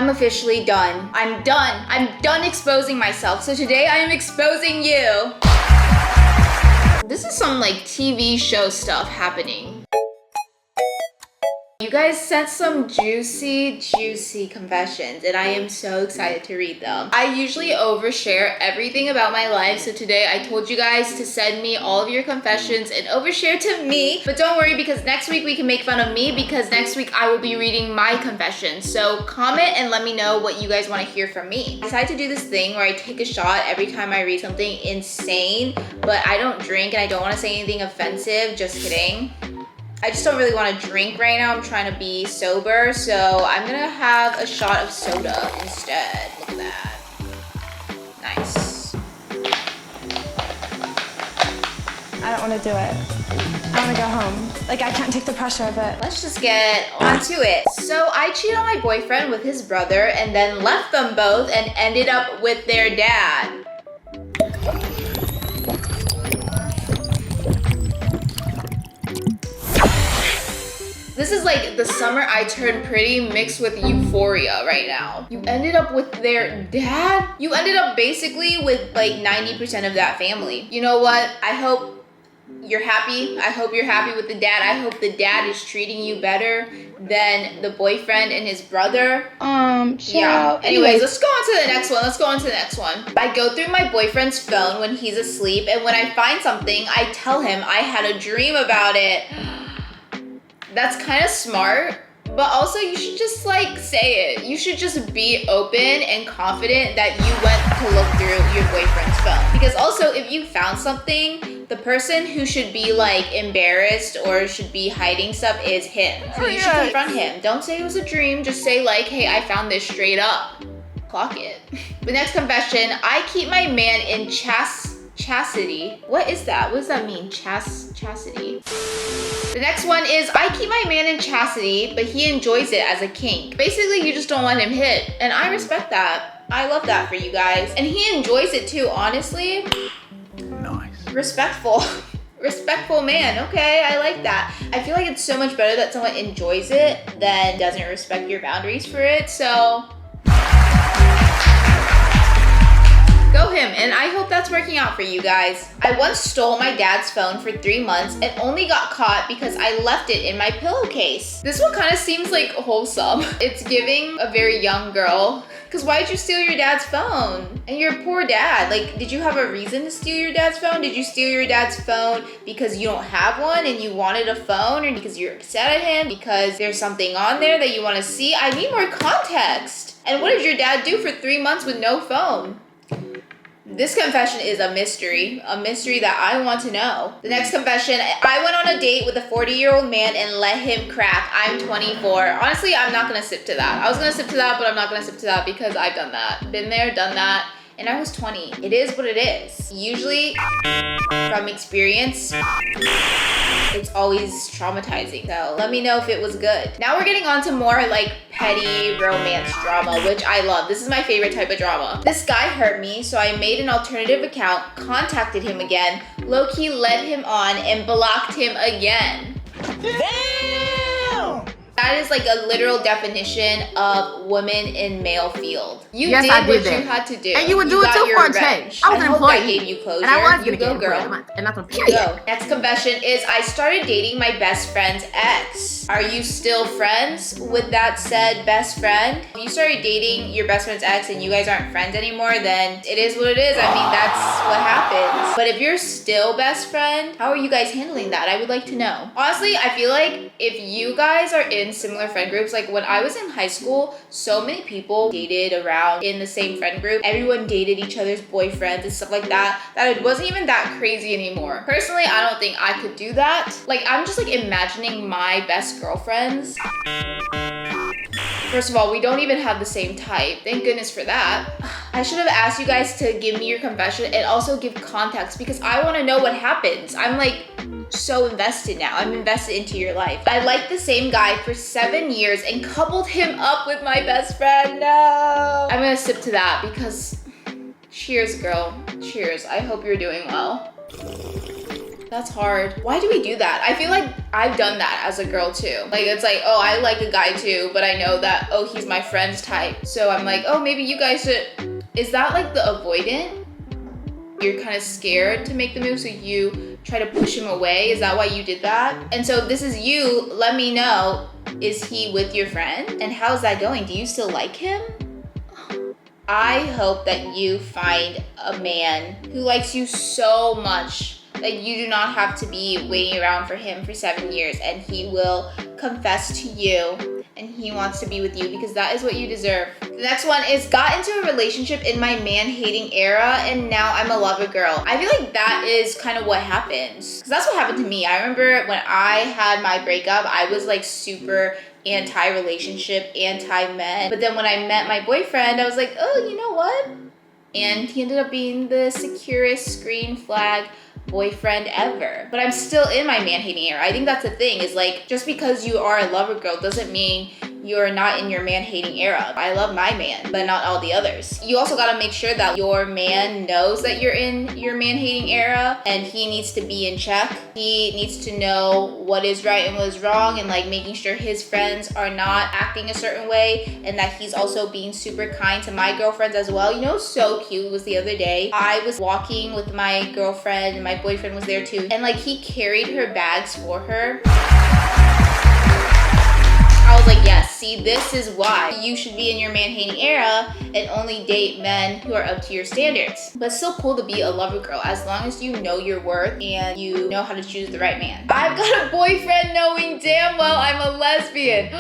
I'm officially done. I'm done. I'm done exposing myself. So today I am exposing you. This is some like TV show stuff happening. You guys sent some juicy confessions and I am so excited to read them. I usually overshare everything about my life, so today I told you guys to send me all of your confessions and overshare to me. But don't worry, because next week we can make fun of me, because next week I will be reading my confessions. So comment and let me know what you guys want to hear from me. I decided to do this thing where I take a shot every time I read something insane, but I don't drink and I don't want to say anything offensive, just kidding. I just don't really want to drink right now. I'm trying to be sober, so I'm gonna have a shot of soda instead. Look at that. Nice. I don't want to do it. I want to go home. Like, I can't take the pressure of it. Let's just get onto it. So I cheated on my boyfriend with his brother and then left them both and ended up with their dad. This is like the summer I turned pretty mixed with euphoria right now. You ended up with their dad? You ended up basically with like 90% of that family. You know what? I hope you're happy. I hope you're happy with the dad. I hope the dad is treating you better than the boyfriend and his brother. Yeah. Anyways, let's go on to the next one. I go through my boyfriend's phone when he's asleep, and when I find something, I tell him I had a dream about it. That's kind of smart, but also you should just like say it. You should just be open and confident that you went to look through your boyfriend's phone. Because also, if you found something, the person who should be like embarrassed or should be hiding stuff is him. So you should confront him. Don't say it was a dream, just say like, hey, I found this straight up. Clock it. The next confession, I keep my man in chastity. What is that? What does that mean? Chastity. The next one is, I keep my man in chastity, but he enjoys it as a kink. Basically, you just don't want him hit. And I respect that. I love that for you guys. And he enjoys it too, honestly. Nice. Respectful. Respectful man. Okay, I like that. I feel like it's so much better that someone enjoys it than doesn't respect your boundaries for it. So go him, and I hope that's working out for you guys. I once stole my dad's phone for 3 months and only got caught because I left it in my pillowcase. This one kind of seems like wholesome. It's giving a very young girl. Because why did you steal your dad's phone? And your poor dad, like, did you have a reason to steal your dad's phone? Did you steal your dad's phone because you don't have one and you wanted a phone, or because you're upset at him because there's something on there that you want to see? I need more context. And what did your dad do for 3 months with no phone? This confession is a mystery that I want to know. The next confession, I went on a date with a 40-year-old man and let him crack. I'm 24. Honestly, I'm not gonna sip to that. I was gonna sip to that, but I'm not gonna sip to that because I've done that. Been there, done that, and I was 20. It is what it is. Usually, from experience, it's always traumatizing. So let me know if it was good. Now we're getting on to more like petty romance drama, which I love. This is my favorite type of drama. This guy hurt me, so I made an alternative account, contacted him again, low-key led him on, and blocked him again. Damn! That is like a literal definition of women in male field. You Yes, did I did what that. you had to do. And you would do it got too your for a revenge. change. I was an hope employee. that gave you closure. And I was You gonna go, get girl. employed. And that's what You go. Next confession is, I started dating my best friend's ex. Are you still friends with that said best friend? If you started dating your best friend's ex and you guys aren't friends anymore, then it is what it is. I mean, that's what happens. But if you're still best friend, how are you guys handling that? I would like to know. Honestly, I feel like if you guys are in similar friend groups, like when I was in high school, so many people dated around in the same friend group. Everyone dated each other's boyfriends and stuff like that, that it wasn't even that crazy anymore. Personally, I don't think I could do that. Like, I'm just like imagining my best girlfriends. First of all, we don't even have the same type. Thank goodness for that. I should have asked you guys to give me your confession and also give context, because I want to know what happens. I'm like so invested now. I'm invested into your life. I liked the same guy for 7 years and coupled him up with my best friend. No. I'm gonna sip to that because cheers, girl. Cheers. I hope you're doing well. That's hard. Why do we do that? I feel like I've done that as a girl too. Like it's like, oh, I like a guy too, but I know that, oh, he's my friend's type. So I'm like, oh, maybe you guys should. Is that like the avoidant? You're kind of scared to make the move, so you try to push him away. Is that why you did that? And so if this is you, let me know. Is he with your friend? And how's that going? Do you still like him? I hope that you find a man who likes you so much that you do not have to be waiting around for him for 7 years, and he will confess to you and he wants to be with you, because that is what you deserve. The next one is got into a relationship in my man-hating era and now I'm a lover girl. I feel like that is kind of what happens, because that's what happened to me. I remember when I had my breakup, I was like super anti-relationship, anti-men. But then when I met my boyfriend, I was like, oh, you know what? And he ended up being the securest green flag boyfriend ever. But I'm still in my man-hating era. I think that's the thing, is like, just because you are a lover girl doesn't mean you're not in your man-hating era. I love my man, but not all the others. You also gotta make sure that your man knows that you're in your man-hating era, and he needs to be in check. He needs to know what is right and what is wrong, and like making sure his friends are not acting a certain way, and that he's also being super kind to my girlfriends as well. You know, so cute was the other day. I was walking with my girlfriend and my boyfriend was there too, and like he carried her bags for her. I was like, yes, see, this is why you should be in your man-hating era and only date men who are up to your standards. But it's still cool to be a lover girl as long as you know your worth and you know how to choose the right man. I've got a boyfriend knowing damn well I'm a lesbian.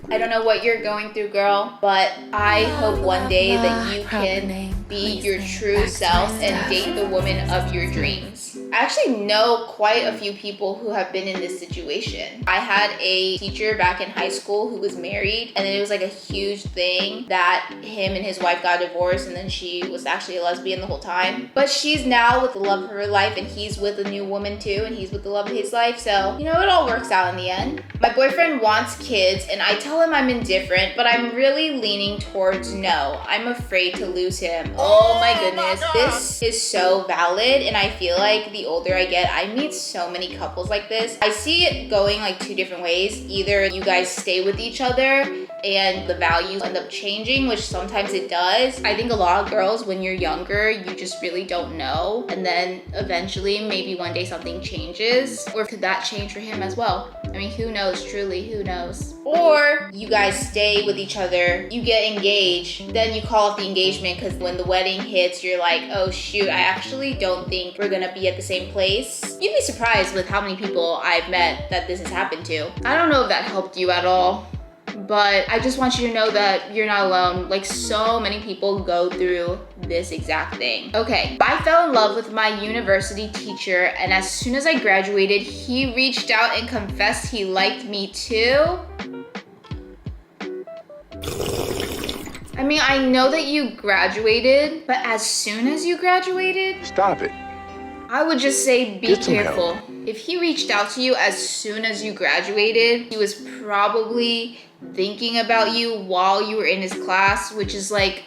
I don't know what you're going through, girl, but I hope one day that you can be your true self and date the woman of your dreams. I actually know quite a few people who have been in this situation. I had a teacher back in high school who was married, and then it was like a huge thing that him and his wife got divorced, and then she was actually a lesbian the whole time. But she's now with the love of her life, and he's with a new woman too, and he's with the love of his life. So, you know, it all works out in the end. My boyfriend wants kids, and I tell him I'm indifferent, but I'm really leaning towards no. I'm afraid to lose him. Oh my goodness, this is so valid, and I feel like the older I get, I meet so many couples like this. I see it going like two different ways. Either you guys stay with each other and the values end up changing, which sometimes it does. I think a lot of girls, when you're younger, you just really don't know, and then eventually maybe one day something changes. Or could that change for him as well? I mean, who knows? Truly, who knows? Or you guys stay with each other, you get engaged, then you call off the engagement because when the wedding hits, you're like, oh shoot, I actually don't think we're gonna be at the same place. You'd be surprised with how many people I've met that this has happened to. I don't know if that helped you at all, but I just want you to know that you're not alone. Like, so many people go through this exact thing. Okay, I fell in love with my university teacher, and as soon as I graduated, he reached out and confessed he liked me too. I mean, I know that you graduated, but as soon as you graduated? Stop it. I would just say be Get some careful. help. If he reached out to you as soon as you graduated, he was probably thinking about you while you were in his class, which is like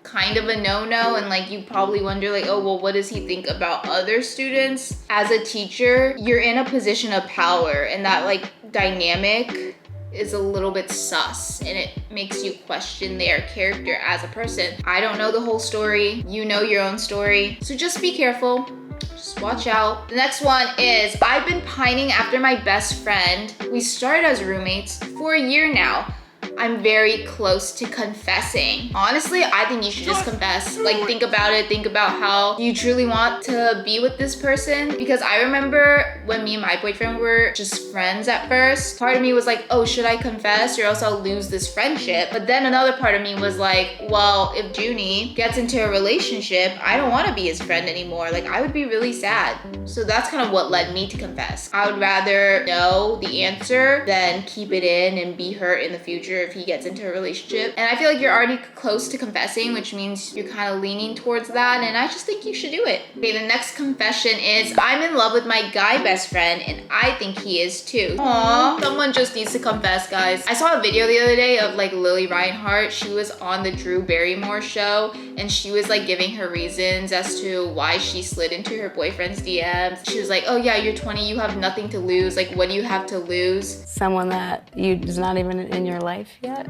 kind of a no-no, and like you probably wonder like, oh, well, what does he think about other students? As a teacher, you're in a position of power, and that like dynamic is a little bit sus, and it makes you question their character as a person. I don't know the whole story. You know your own story. So just be careful. Just watch out. The next one is, I've been pining after my best friend. We started as roommates for a year now. I'm very close to confessing. Honestly, I think you should just confess. Like, think about it. Think about how you truly want to be with this person. Because I remember when me and my boyfriend were just friends at first, part of me was like, oh, should I confess or else I'll lose this friendship? But then another part of me was like, well, if Junie gets into a relationship, I don't want to be his friend anymore. Like, I would be really sad. So that's kind of what led me to confess. I would rather know the answer than keep it in and be hurt in the future if he gets into a relationship. And I feel like you're already close to confessing, which means you're kind of leaning towards that, and I just think you should do it. Okay, the next confession is, I'm in love with my guy best best friend, and I think he is too. Aww, someone just needs to confess, guys. I saw a video the other day of like Lily Reinhart. She was on the Drew Barrymore show, and she was like giving her reasons as to why she slid into her boyfriend's DMs. She was like, oh yeah, you're 20, you have nothing to lose. Like, what do you have to lose? Someone that is not even in your life yet.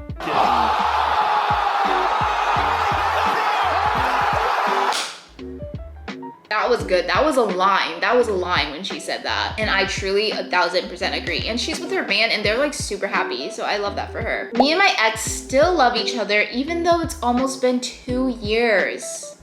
That was good. That was a line. That was a line when she said that. And I truly 1000% agree. And she's with her man and they're like super happy. So I love that for her. Me and my ex still love each other even though it's almost been 2 years.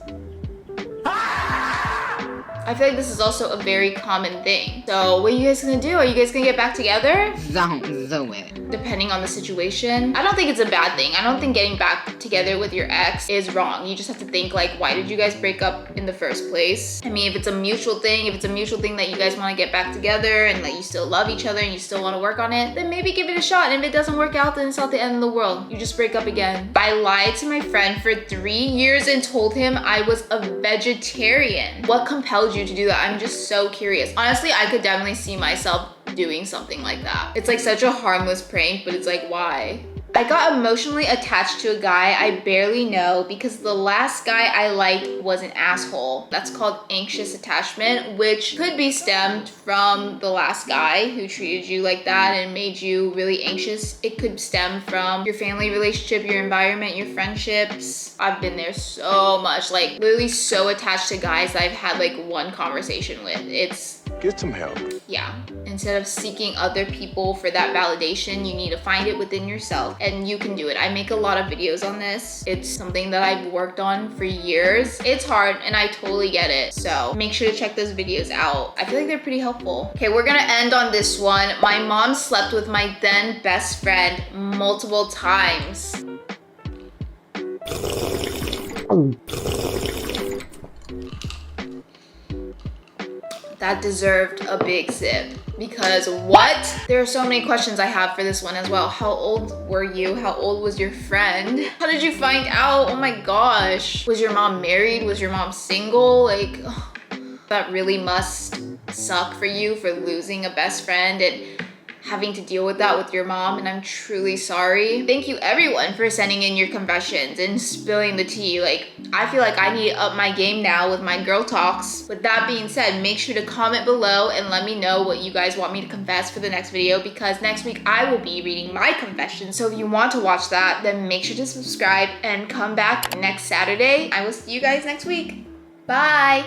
I feel like this is also a very common thing. So what are you guys gonna do? Are you guys gonna get back together? Don't do it. Depending on the situation. I don't think it's a bad thing. I don't think getting back together with your ex is wrong. You just have to think like, why did you guys break up in the first place? I mean, if it's a mutual thing, that you guys wanna get back together and that you still love each other and you still wanna work on it, then maybe give it a shot. And if it doesn't work out, then it's not the end of the world. You just break up again. I lied to my friend for 3 years and told him I was a vegetarian. What compelled you to do that? I'm just so curious. Honestly, I could definitely see myself doing something like that. It's like such a harmless prank, but it's like, why? I got emotionally attached to a guy I barely know because the last guy I liked was an asshole. That's called anxious attachment, which could be stemmed from the last guy who treated you like that and made you really anxious. It could stem from your family relationship, your environment, your friendships. I've been there so much, like literally so attached to guys that I've had like one conversation with. Get some help. Yeah, instead of seeking other people for that validation, you need to find it within yourself, and you can do it. I make a lot of videos on this. It's something that I've worked on for years. It's hard and I totally get it. So make sure to check those videos out. I feel like they're pretty helpful. Okay, we're gonna end on this one. My mom slept with my then best friend multiple times. That deserved a big sip because what? There are so many questions I have for this one as well. How old were you? How old was your friend? How did you find out? Oh my gosh. Was your mom married? Was your mom single? Like, oh, that really must suck for you for losing a best friend and having to deal with that with your mom, and I'm truly sorry. Thank you everyone for sending in your confessions and spilling the tea. Like, I feel like I need to up my game now with my girl talks. With that being said, make sure to comment below and let me know what you guys want me to confess for the next video, because next week I will be reading my confession. So if you want to watch that, then make sure to subscribe and come back next Saturday. I will see you guys next week. Bye.